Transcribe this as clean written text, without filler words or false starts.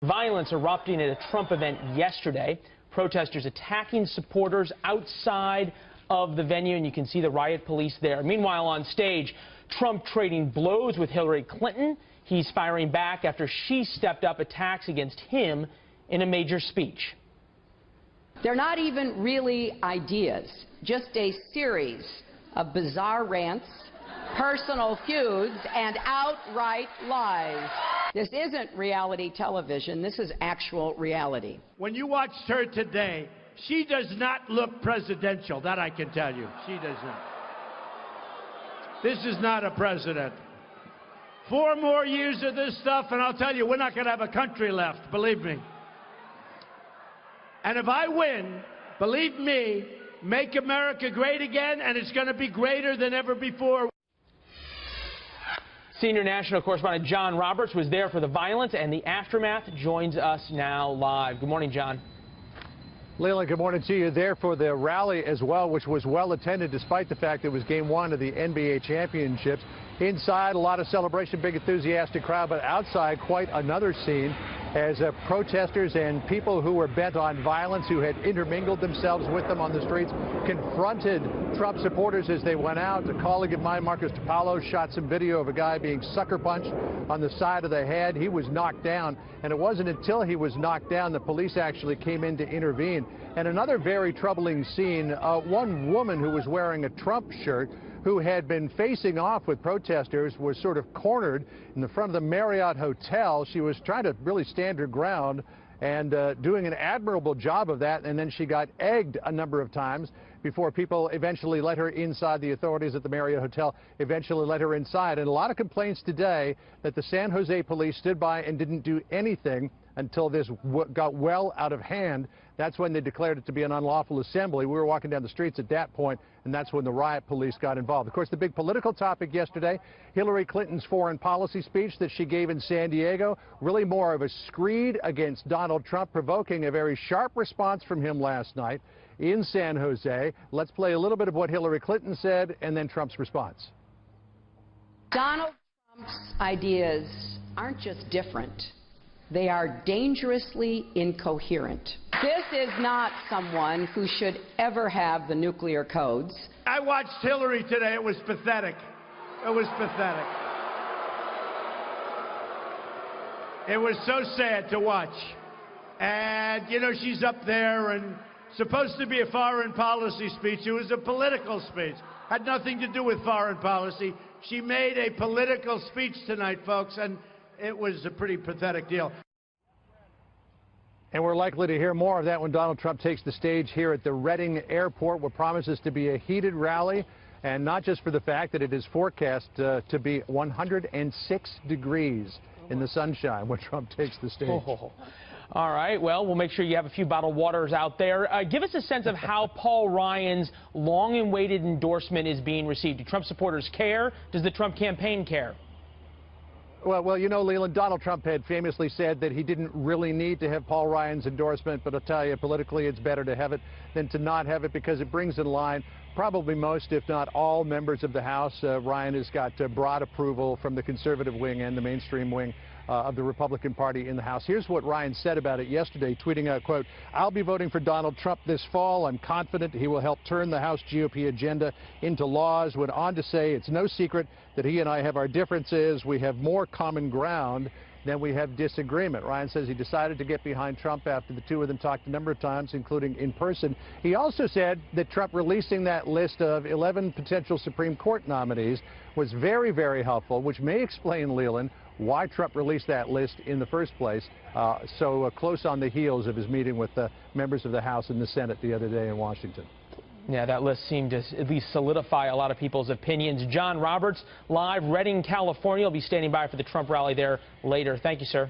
Violence erupting at a Trump event yesterday. Protesters attacking supporters outside of the venue, and you can see the riot police there. Meanwhile, on stage, Trump trading blows with Hillary Clinton. He's firing back after she stepped up attacks against him in a major speech. They're not even really ideas, just a series of bizarre rants, personal feuds, and outright lies. This isn't reality television. This is actual reality. When you watched her today, she does not look presidential. That I can tell you. She does not. This is not a president. 4 more years of this stuff, and I'll tell you, we're not going to have a country left, believe me. And if I win, believe me, make America great again, and it's going to be greater than ever before. Senior national correspondent John Roberts was there for the violence and the aftermath, joins us now live. Good morning, John. Leland, good morning to you. There for the rally as well, which was well attended despite the fact it was game 1 of the NBA championships. Inside, a lot of celebration, big enthusiastic crowd, but outside, quite another scene as protesters and people who were bent on violence, who had intermingled themselves with them on the streets, confronted Trump supporters as they went out. A colleague of mine, Marcus DiPaolo, shot some video of a guy being sucker punched on the side of the head. He was knocked down, and it wasn't until he was knocked down the police actually came in to intervene. And another very troubling scene, one woman who was wearing a Trump shirt, who had been facing off with protesters, was sort of cornered in the front of the Marriott Hotel. She was trying to really stand her ground and doing an admirable job of that, and then she got egged a number of times before people eventually let her inside. The authorities at the Marriott Hotel eventually let her inside. And a lot of complaints today that the San Jose police stood by and didn't do anything until this got well out of hand. That's when they declared it to be an unlawful assembly. We were walking down the streets at that point, and that's when the riot police got involved. Of course, the big political topic yesterday, Hillary Clinton's foreign policy speech that she gave in San Diego, really more of a screed against Donald Trump, provoking a very sharp response from him last night in San Jose. Let's play a little bit of what Hillary Clinton said and then Trump's response. Donald Trump's ideas aren't just different. They are dangerously incoherent. This is not someone who should ever have the nuclear codes. I watched Hillary today. It was pathetic. It was pathetic. It was so sad to watch. And, you know, she's up there and supposed to be a foreign policy speech. It was a political speech. Had nothing to do with foreign policy. She made a political speech tonight, folks, and it was a pretty pathetic deal. And we're likely to hear more of that when Donald Trump takes the stage here at the Reading Airport, what promises to be a heated rally, and not just for the fact that it is forecast to be 106 degrees in the sunshine when Trump takes the stage. Oh. All right, well, we'll make sure you have a few bottled waters out there. Give us a sense of how Paul Ryan's long-awaited endorsement is being received. Do Trump supporters care? Does the Trump campaign care? Well, you know, Leland, Donald Trump had famously said that he didn't really need to have Paul Ryan's endorsement, but I'll tell you, politically, it's better to have it than to not have it because it brings in line probably most, if not all, members of the House. Ryan has got broad approval from the conservative wing and the mainstream wing of the Republican Party in the House. Here's what Ryan said about it yesterday, tweeting out, quote, "I'll be voting for Donald Trump this fall. I'm confident he will help turn the House GOP agenda into laws." Went on to say, "It's no secret that he and I have our differences. We have more common ground than we have disagreement." Ryan says he decided to get behind Trump after the two of them talked a number of times, including in person. He also said that Trump releasing that list of 11 potential Supreme Court nominees was very, very helpful, which may explain, Leland, why Trump released that list in the first place, so close on the heels of his meeting with members of the House and the Senate the other day in Washington. Yeah, that list seemed to at least solidify a lot of people's opinions. John Roberts, live, Reading, California. Will be standing by for the Trump rally there later. Thank you, sir.